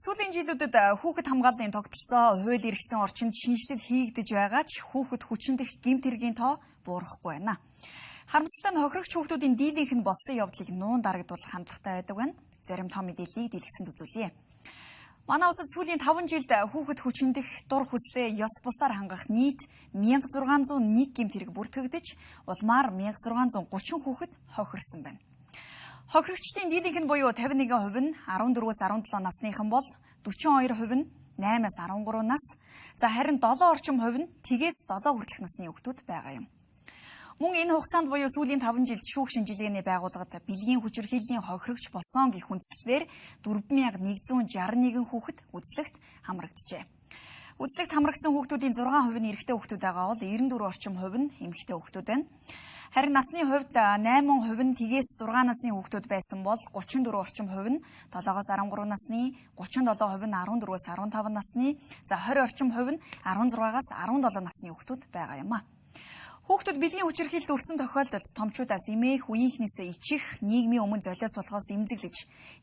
Сүүлийн жилүүдэд хүүхэд хамгааллын тогтолцоо, хууль эрхцэн орчинд шинжилэл хийгдэж байгаа ч хүүхэд хүчиндэх гэмт хэргийн тоо буурахгүй байна. Харамсалтай нь хохирогч хүүхдүүдийн дийлэнх нь болсон явдлыг нуун дарагдуулах хандлагатай байдаг байна. Зарим том мэдээллийг дэлгэцэнд үзүүлье. Манай улсад сүүлийн 5 жилд хүүхэд хүчиндэх дур хүслээ ёс бусдаар хангах нийт 1601 гэмт хэрэг бүртгэгдэж, улмаар 1630 хүүхэд хохирсон байна. Хохирогчдын дийлэнх нь буюу 51% нь 14-өөс 17 насныхан бол 42% нь 8-аас 13 нас, за харин 7 орчим хувь нь тгээс 7 хүртэлх насны хүүхдүүд байгаа юм. Мөн энэ хугацаанд буюу сүүлийн 5 жилд шүүх шинжилгээний байгууллагад бэлгийн хүчирхийллийн хохирогч болсон гэх үндслэлээр 4161 хүүхэд үзлэгт хамрагджээ. Үзлэгт хамрагдсан хүүхдүүдийн 6% нь эрэгтэй хүүхдүүд байгаа бол 94 орчим хувь нь эмэгтэй хүүхдүүд байна. Харин насны хувьд 8% нь тгээс 6 насны хүүхдүүд байсан бол 34 орчим хувь нь 7-оос 13 насны, 37% нь 14-өөс 15 насны, за 20 орчим хувь нь 16-аас 17 насны хүүхдүүд байгаа юм а. Хүүхдүүд бэлгийн хүчирхийлэлд өртсөн тохиолдолд томчуудаас эмээх, үеийнхнээс ичих, нийгмийн өмнө золиос болохоос эмзэглэж,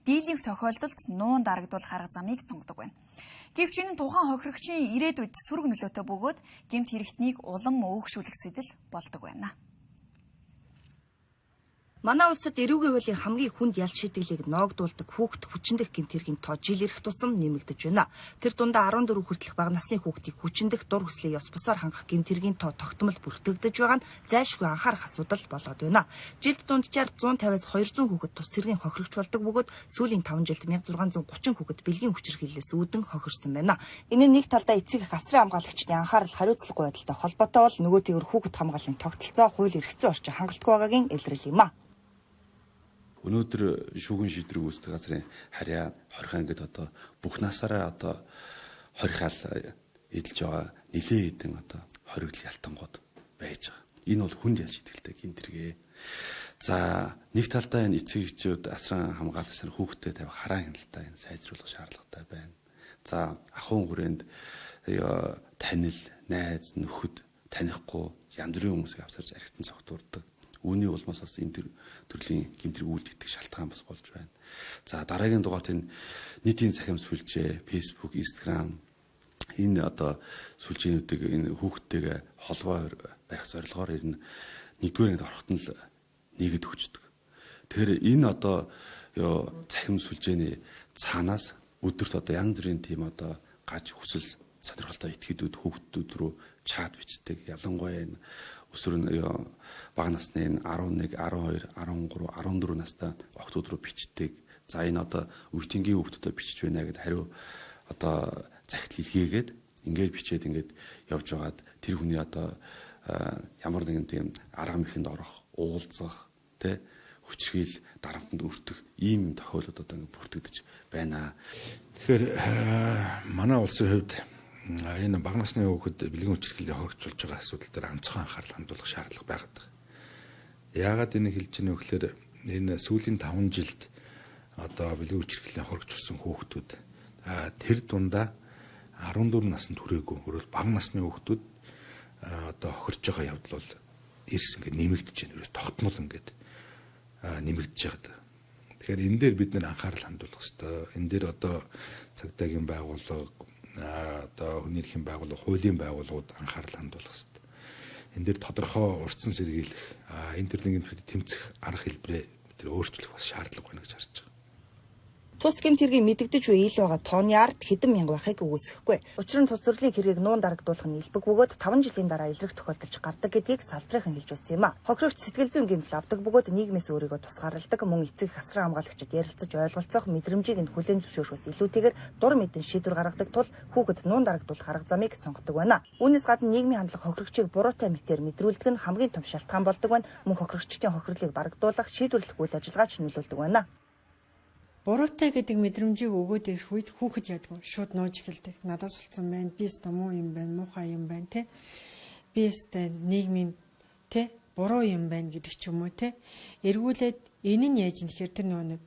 дийлэнх тохиолдолд нуун дарагдуулах арга замыг сонгодог байна. Гэвч энэ тухайн хохирогчийн ирээдүйд сөрөг нөлөөтэй бөгөөд гэмт хэрэгтнийг улам өөгшүүлэх сэтэл болдог байна. Манай улсад эрүүгийн хуулийн хамгийн хүнд ял шийдэглийг ноогдуулдаг хүүхэд хүчиндэх гэмт хэргийн тоо жил ирэх тусам нэмэгдэж байна. Тэр дундаа 14 хүртэлх бага насны хүүхдийг хүчиндэх дур хүслээ ёс бусаар хангах гэмт хэргийн тоо тогтмол бүртгэгдэж байгаа нь зайлшгүй анхаарах асуудал болоод байна. Жилд дунджаар 150-аас 200 хүүхэд тус цэргийн хохирогч болдог бөгөөд сүүлийн 5 жилд 1630 хүүхэд бэлгийн хүчирхийллээс үүдэн хохирсон байна. Энэ нь нэг талдаа эцэг эх асрын хамгаалагчдын анхаарал хариуцлагагүй байдалтай холбоотой бол нөгөө тэгэр хүүхэд хамгааллын тогтолцоо, хууль эрх зүйн орчин хангалтгүй байгаагийн илрэл юм а. Өнөөдөр шүүгэн шийдрэг үүсдэг газрын харьяа хорихоо ингээд одоо бүх насаараа одоо хорихаал эдэлж байгаа нэлээд хэдэн одоо хоригдл ялтангууд байж байгаа. Энэ бол хүнд ял шийдэлтэй гэмт хэрэг. За нэг талдаа энэ эцэг эхчүүд асран хамгаалагч нар хүүхдэд тавих хараа хяналтаа энэ сайжруулах шаардлагатай байна. За ахуйн хүрээнд танил, найз, нөхөд танихгүй янз бүрийн хүмүүсийг авсарж архитан цогтурдаг. Үүний улмаас бас энэ төрлийн гэмтрэг үйлдэгдэх шалтгаан бас болж байна. За дараагийн дугаарт энэ нийтийн цахим сүлжээ, Facebook, Instagram энэ одоо сүлжээнүүдийг энэ хүүхдтэйгээ холбоо барих зорилгоор ирнэ нэгдүгээр орохт нь л нийгэд өгчдөг. Тэгэхээр энэ одоо цахим сүлжээний цаанаас өдөрт одоо янз бүрийн тийм одоо гаж хүсэл сонирхолтой этгээдүүд хүүхдүүд рүү чат бичдэг. Ялангуяа энэ өсвөр нь бага насны 11, 12, 13, 14 настай охтууд руу бичдэг. За энэ одоо өвтөнгийн хүүхдүүдэд бичиж байна гэд хариу одоо захидал илгээгээд ингээд бичээд ингээд явж байгаад тэр хүний одоо ямар нэгэн тийм арга мэхэнд орох, уулзах, тэ хүчрхийл дарамтанд өртөх ийм тохиолдол одоо ингээд бүртгэж байна. Тэгэхээр манай улсын хувьд энэ бага насны хүүхэд бэлгийн хүчирхийллийн хохирогч болж байгаа асуудал дээр онцгой анхаарал хандуулах шаардлага байгаад байна. Яагаад энийг хэлж байна вэ гэхээр энэ сүүлийн 5 жилд одоо бэлгийн хүчирхийллийн хохирогч болсон хүүхдүүд тэр дундаа 14 наснд хүрээгүй өөрөөр бага насны хүүхдүүд одоо хохирч байгаа явдал бол эрс ингээд нэмэгдэж байна. Ерөөс тогтмол ингээд нэмэгдэж байгаа. Тэгэхээр энэ дээр бид нэр анхаарал хандуулах хэрэгтэй. Энэ дээр одоо цагдаагийн байгууллага одоо хүний эрхийн байгууллага, хуулийн байгууллагууд анхаарал хандуулах хэрэгтэй. Энэ дээр тодорхой урьдчилан сэргийлэх, энэ төрлийн гэмтрэд тэмцэх арга хэлбэрээ бид өөрчлөх бас шаардлага байна гэж харж байгаа. Тус гэмт хэргийн мэдэгдэж буй ил байгаа тооны ард хэдэн мянга байхыг үгүйсэхгүй. Учир нь тус төрлийн хэргийг нуун дарагдуулах нь илбэг бөгөөд 5 жилийн дараа илрэх тохиолдолж гардаг гэдгийг салбарынхан хэлж үзсэн юм а. Хохирогч сэтгэл зүйн гэмтэл авдаг бөгөөд нийгмээс өөрийгөө тусгаарладаг, мөн эцэг асран хамгаалагчид ярилцаж ойлголцох, мэдрэмжийг нь хүлээн зөвшөөрөхөөс илүүтэйгээр дур мэдэн шийдвэр гаргадаг тул хүүхэд нуун дарагдуулах арга замыг сонгодог байна. Үүнээс гадна нийгмийн хандлага хохирогчийг буруутай мэтээр мэдрүүлдэг нь хамгийн том шалтгаан болдог байна. Мөн хохирогчдын хохирлыг барагдуулах, шийдвэрлэх үйл ажиллагаач нөлөөлдөг байна. Буруутай гэдэг мэдрэмжийг өгөөд ирэх үед хүүхэд яадаг шууд нууж эхэлдэг. Надаас болсон байна. Би өстө муу юм байна, муухай юм байна те. Би өстө нийгмийн те буруу юм байна гэдэг ч юм уу те. Эргүүлээд энэ нь яаж нэхэр тэр нэг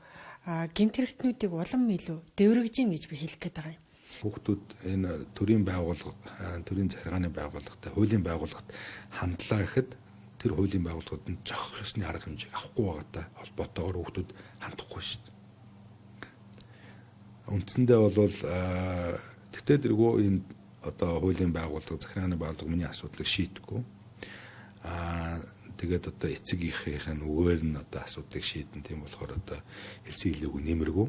гэмт хэрэгтнүүдийг улам илүү дэврэгж гин гэж би хэлэх гээд байгаа юм. Хүүхдүүд энэ төрийн байгууллага, төрийн захиргааны байгууллагатай, хуулийн байгууллагад хандлаа гэхэд тэр хуулийн байгууллагууд нь зохих ёсны арга хэмжээг авахгүй байгаатай холбоотойгоор хүүхдүүд хандахгүй шүү дээ. Үндсэндээ бол тэгтээ дэргөө энэ одоо хуулийн байгууллага, захиргааны байгууллага миний асуудлыг шийдэхгүй. Тэгээд одоо эцэгийнхээ нүгээр нь одоо асуудлыг шийдэн, тийм болохоор одоо хэлсэн хэлээгүй нэмэргүй.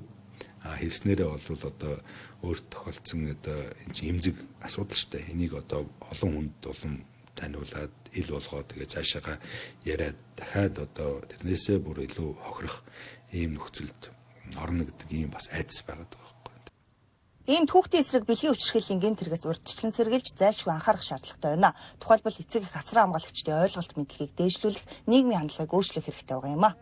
Хэлснээрээ бол одоо өөрт тохиолдсон одоо энэ эмзэг асуудал шүү дээ. Энийг одоо олон хүнд улам таниулаад ил болгоод тэгээ цаашаага яриад дахиад одоо тэрнээсээ бүр илүү хохирох ийм нөхцөлд орно гэдэг ийм бас айдас байгаад байгаа байхгүй. Ийм хүүхдийн эсрэг бэлгийн хүчирхийллийн гэмт хэрэгээс урьдчилан сэргийлж зайлшгүй анхаарах шаардлагатай байна. Тухайлбал эцэг их асран хамгаалагчдын ойлголт мэдлэгийг дээшлүүлэх, нийгмийн хандлагыг өөрчлөх хэрэгтэй байгаа юм а.